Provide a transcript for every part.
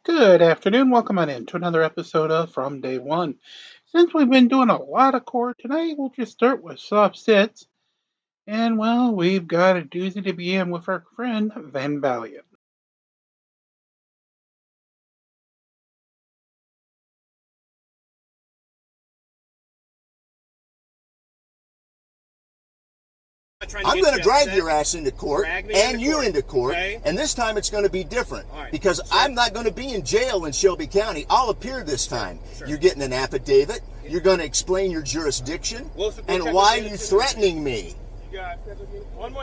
Good afternoon. Welcome on in to another episode of From Day One. Since we've been doing a lot of court tonight, we'll just start with Sov Cit. And well, we've got a doozy to begin with our friend Van Valiant. I'm going to drag your ass into court and you into court, and this time it's going to be different because I'm not going to be in jail in Shelby County. I'll appear this time. You're getting an affidavit. You're going to explain your jurisdiction and why you're threatening me. You got one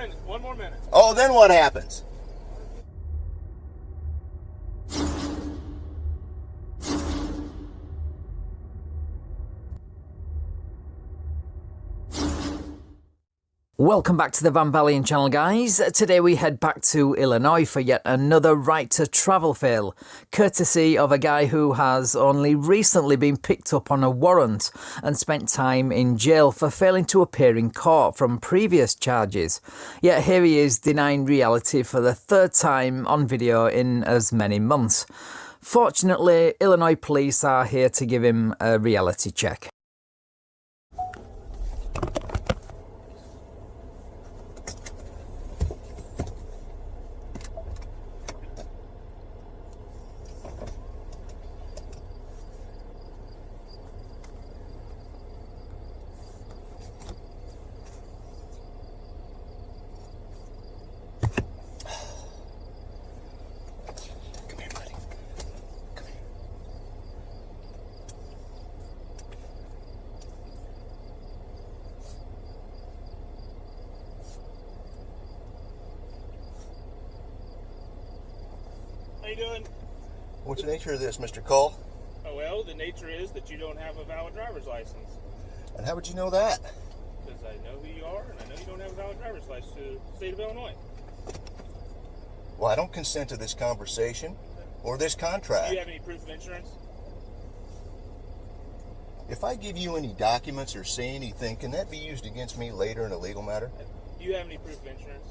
more minute. Oh, then what happens? Welcome back to the Van Valiant channel, guys. Today we head back to Illinois for yet another right to travel fail, courtesy of a guy who has only recently been picked up on a warrant and spent time in jail for failing to appear in court from previous charges. Yet here he is denying reality for the third time on video in as many months. Fortunately, Illinois police are here to give him a reality check. How you doing? What's the nature of this, Mr. Cole? Oh, well, the nature is that you don't have a valid driver's license. And how would you know that? Because I know who you are, and I know you don't have a valid driver's license to the state of Illinois. Well, I don't consent to this conversation or this contract. Do you have any proof of insurance? If I give you any documents or say anything, can that be used against me later in a legal matter? Do you have any proof of insurance?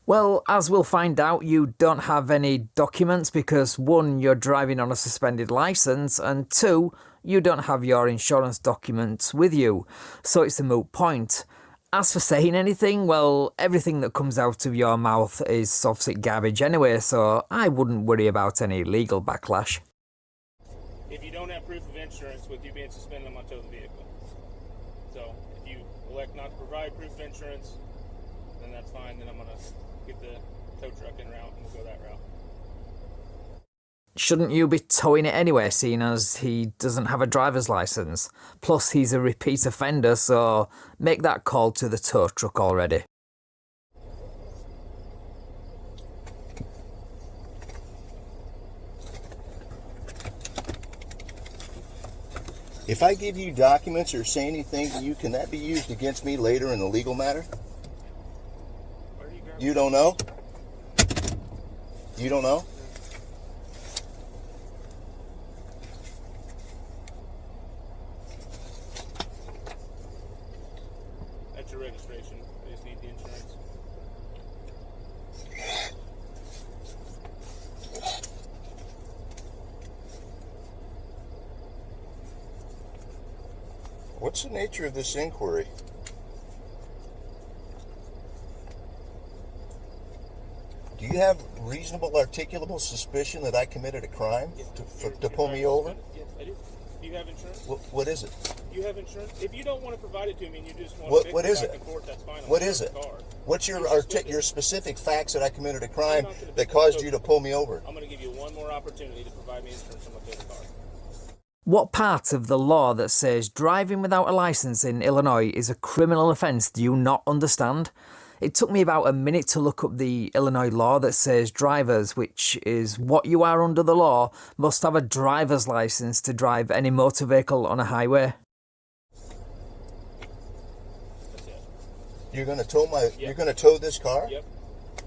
Well, as we'll find out, you don't have any documents because 1, you're driving on a suspended license, and 2, you don't have your insurance documents with you, so it's a moot point. As for saying anything, well, everything that comes out of your mouth is Sov Cit garbage anyway, so I wouldn't worry about any legal backlash. If you don't have proof of insurance with you being suspended, I'm going to tow the vehicle. So, if you elect not to provide proof of insurance, then that's fine. Then I'm going to get the tow truck en route and we'll go that route. Shouldn't you be towing it anyway, seeing as he doesn't have a driver's license? Plus, he's a repeat offender, so make that call to the tow truck already. If I give you documents or say anything to you, can that be used against me later in a legal matter? You don't know? You don't know? That's your registration. I just need the insurance. What's the nature of this inquiry? Do you have reasonable articulable suspicion that I committed a crime to pull me over? Yes, I do. Do you have insurance? What is it? You have insurance? If you don't want to provide it to me and you just want to What is it? in court, that's fine. What is it? What's your specific facts that I committed a crime that caused you to pull me over? I'm going to give you one more opportunity to provide me insurance on my car. What part of the law that says driving without a license in Illinois is a criminal offence do you not understand? It took me about a minute to look up the Illinois law that says drivers, which is what you are under the law, must have a driver's license to drive any motor vehicle on a highway. That's it. You're going to tow Yep. You're going to tow this car? Yep.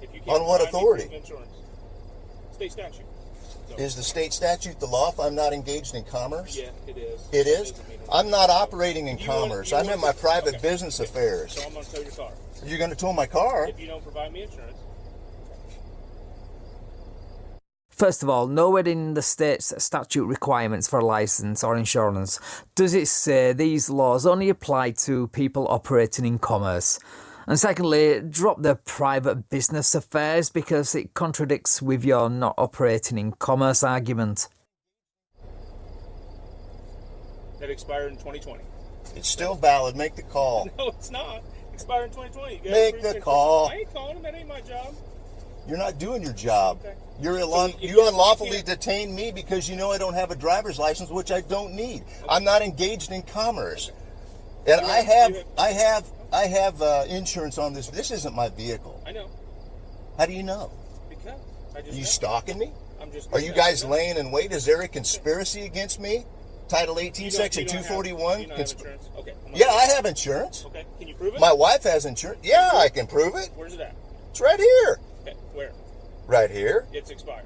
If you can't On what provide me authority? proof of insurance. State statute. So, Is the state statute the law if I'm not engaged in commerce? yeah, it is. It is? I'm not operating in You want- commerce. you I'm want- in my private okay. business affairs. So I'm going to tow your car. You're going to tow my car? If you don't provide me insurance. First of all, nowhere in the state's statute requirements for a licence or insurance does it say these laws only apply to people operating in commerce. And secondly, drop the private business affairs because it contradicts with your not operating in commerce argument. That expired in 2020. It's still valid. Make the call. No, it's not. Expired in 2020. You Make the call. I ain't calling him. That ain't my job. You're not doing your job. Okay. You unlawfully detained me because you know I don't have a driver's license, which I don't need. Okay. I'm not engaged in commerce, and I have insurance on this. This isn't my vehicle. I know. How do you know? Because I just. Are you stalking me? I'm just. Are you guys laying in wait? Is there a conspiracy against me? Title 18, Section 241. You don't have insurance? Okay. Yeah, I have insurance. Okay. Can you prove it? My wife has insurance. Yeah, I can prove it. Where's it at? It's right here. Okay. Where? Right here. It's expired.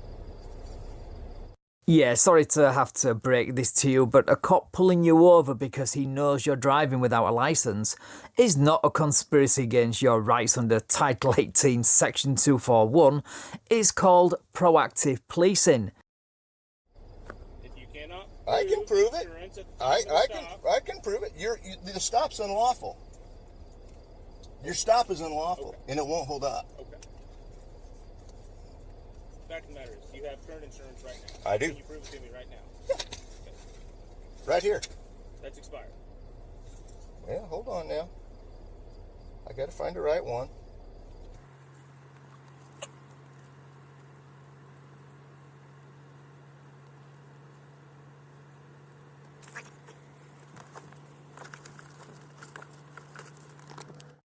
Yeah, sorry to have to break this to you, but a cop pulling you over because he knows you're driving without a licence is not a conspiracy against your rights under Title 18, Section 241. It's called proactive policing. If you cannot I can prove it. insurance at the I time of the stop, can prove it. The stop's unlawful. Your stop is unlawful, Okay. and it won't hold up. Okay. Fact of the matter is, you have current insurance right now. I do. Can you prove it to me right now? Yeah. Okay. Right here. That's expired. Yeah, hold on now. I got to find the right one.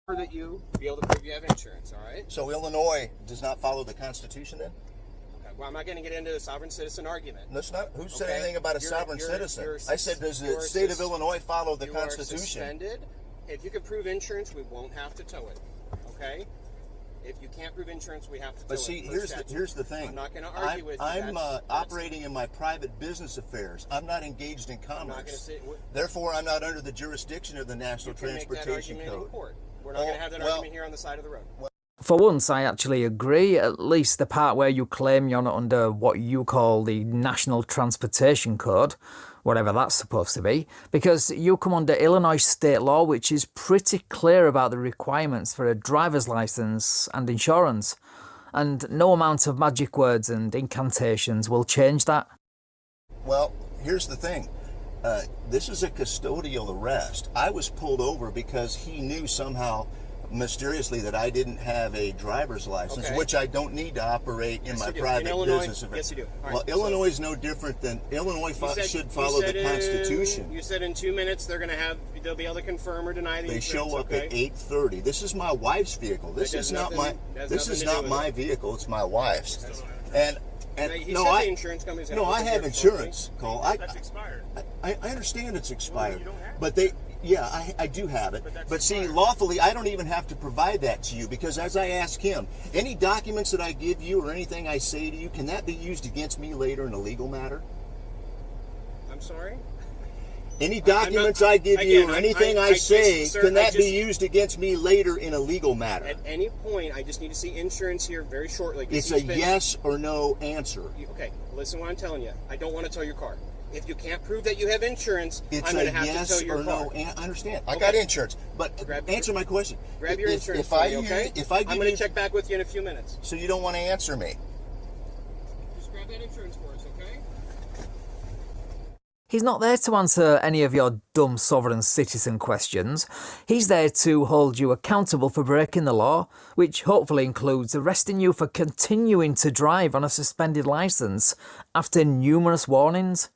That you be able to prove you have insurance, all right? So Illinois does not follow the Constitution then? Okay, well, I'm not going to get into a sovereign citizen argument. That's not. Who said Okay. anything about a sovereign citizen? I said, does the state of Illinois follow the You Constitution? are suspended. If you can prove insurance, we won't have to tow it, okay? If you can't prove insurance, we have to tow But it. see, per here's statute. the thing. I'm not going to argue with you. I'm That's operating in my private business affairs. I'm not engaged in I'm not going to commerce. say. Therefore, I'm not under the jurisdiction of the National You can make that Transportation argument in Code. court. We're not going to have that argument here on the side of the road. For once, I actually agree, at least the part where you claim you're not under what you call the National Transportation Code, whatever that's supposed to be, because you come under Illinois state law, which is pretty clear about the requirements for a driver's license and insurance, and no amount of magic words and incantations will change that. Well, here's the thing. This is a custodial arrest. I was pulled over because he knew somehow, mysteriously, that I didn't have a driver's license, Okay. which I don't need to operate in Yes, my you do. private In Illinois, business affairs. yes, you do. All right, Well, so- Illinois is no different than Illinois should follow the Constitution. You said in 2 minutes they'll be able to confirm or deny the They insurance, show up okay? at 8:30. This is my wife's vehicle. This That is has not nothing- my. has This nothing is to do not with my it. vehicle. It's my wife's. And He no, said I the insurance company's no, gonna I look have at it, insurance, Cole. That's expired. I understand it's expired, you don't have it. but they. Yeah, I do have it. But that's But see, expired. lawfully, I don't even have to provide that to you because as I ask him, any documents that I give you or anything I say to you, can that be used against me later in a legal matter? I'm sorry? Any documents I give you or anything I say, sir, can I that be used against me later in a legal matter? At any point, I just need to see insurance here very shortly. 'cause It's he's a been- yes or no answer. Okay, listen to what I'm telling you. I don't want to tow your car. If you can't prove that you have insurance, It's I'm a going to have to yes tow your or car. no. I understand. I Okay. got insurance, but Grab- answer my question. Grab your insurance If for I me, okay? if I give I'm going you, to check back with you in a few minutes. so you don't want to answer me. Just grab that insurance for us, okay? He's not there to answer any of your dumb sovereign citizen questions. He's there to hold you accountable for breaking the law, which hopefully includes arresting you for continuing to drive on a suspended licence after numerous warnings.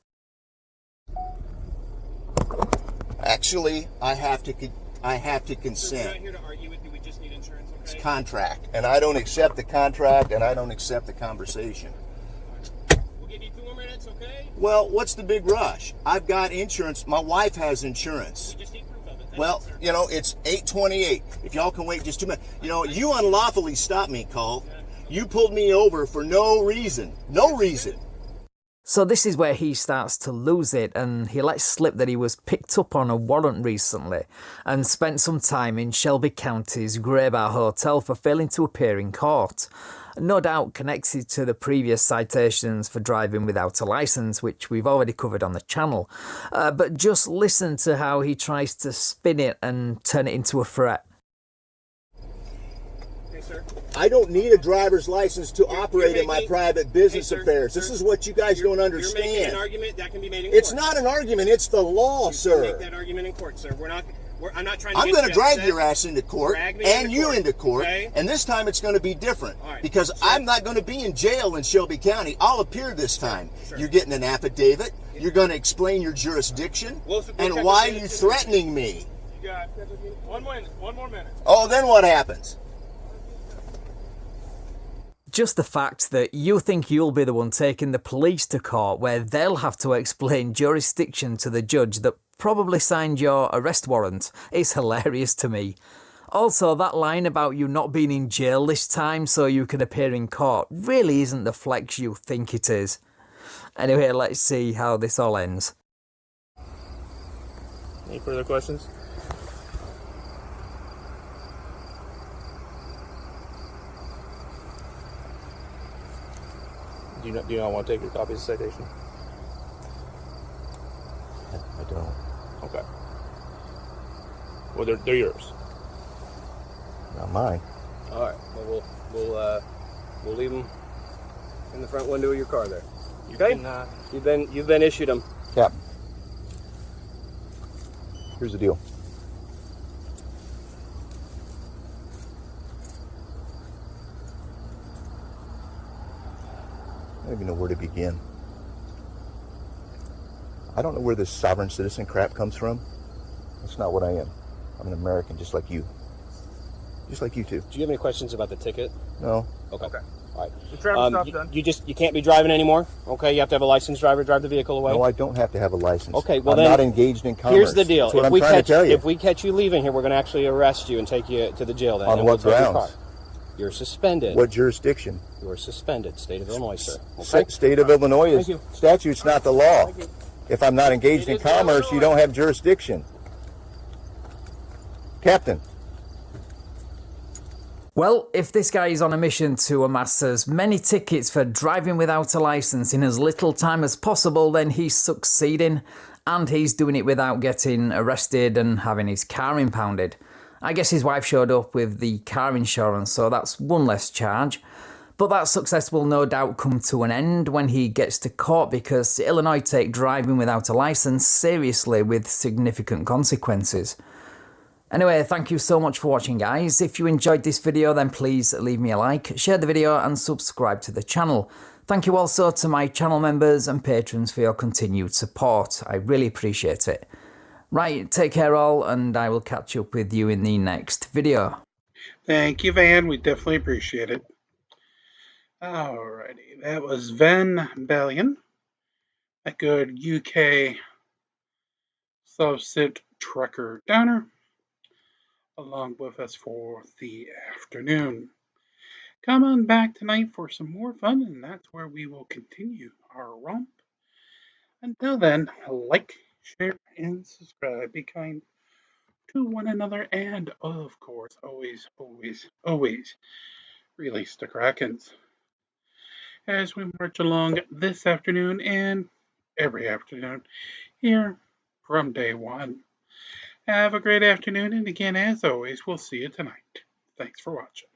Actually, I have to So we're not consent. here to argue with you. We just need insurance, It's okay? contract, and I don't accept the contract, and I don't accept the conversation. We'll give you 2 more minutes, okay? Well, what's the big rush? I've got insurance. My wife has insurance. We just need proof of it. That's Well, it, sir. you know, it's 8:28. If y'all can wait just 2 minutes. You know, you unlawfully stopped me, Cole. You pulled me over for no reason. No reason. So this is where he starts to lose it, and he lets slip that he was picked up on a warrant recently and spent some time in Shelby County's Grey Bar Hotel for failing to appear in court. no doubt connected to the previous citations for driving without a license, which we've already covered on the channel. But just listen to how he tries to spin it and turn it into a threat. I don't need a driver's license to operate in my private business affairs. This is what you guys don't understand. You're making an argument that can be made in court. It's not an argument, it's the law, sir. Make that argument in court, sir. I'm not trying to I'm going to drag your ass into court and you into court, okay? And this time it's going to be different because I'm not going to be in jail in Shelby County. I'll appear this time. Sure. You're getting an affidavit. You're going to explain your jurisdiction and why you're threatening me. You got 1 more minute. Oh, then what happens? Just the fact that you think you'll be the one taking the police to court where they'll have to explain jurisdiction to the judge that probably signed your arrest warrant is hilarious to me. Also, that line about you not being in jail this time so you can appear in court really isn't the flex you think it is. Anyway, let's see how this all ends. Any further questions? Do you not want to take your copy of the citation? I don't. Okay. Well, they're yours. Not mine. All right. Well, we'll leave them in the front window of your car there. Okay? You've been issued them. Captain. Here's the deal. I don't even know where to begin. I don't know where this sovereign citizen crap comes from. That's not what I am. I'm an American just like you. Just like you too. Do you have any questions about the ticket? No. Okay. All right. The travel stuff's done. You can't be driving anymore. Okay. You have to have a licensed driver drive the vehicle away. No, I don't have to have a license. Okay. Well, I'm then not engaged in commerce. here's the deal. That's what I'm trying to tell you. If we catch you leaving here, we're going to actually arrest you and take you to the jail. Then, On and what we'll take your grounds? car. You're suspended. What jurisdiction? You're suspended. State of Illinois, sir. Okay. State of Illinois is Thank you. statute's not the law. Thank you. If I'm not engaged in commerce, you don't have jurisdiction. Captain. Well, if this guy is on a mission to amass as many tickets for driving without a license in as little time as possible, then he's succeeding, and he's doing it without getting arrested and having his car impounded. I guess his wife showed up with the car insurance, so that's one less charge. But that success will no doubt come to an end when he gets to court because Illinois take driving without a license seriously with significant consequences. Anyway, thank you so much for watching, guys. If you enjoyed this video, then please leave me a like, share the video and subscribe to the channel. Thank you also to my channel members and patrons for your continued support. I really appreciate it. Right, take care all, and I will catch up with you in the next video. Thank you, Van. We definitely appreciate it. Alrighty, that was Van Bellion, a good UK Sov Cit trucker downer, along with us for the afternoon. Come on back tonight for some more fun, and that's where we will continue our romp. Until then, like, share, and subscribe. Be kind to one another, and of course, always, always, always release the Krakens. As we march along this afternoon and every afternoon here from day one. Have a great afternoon, and again, as always, we'll see you tonight. Thanks for watching.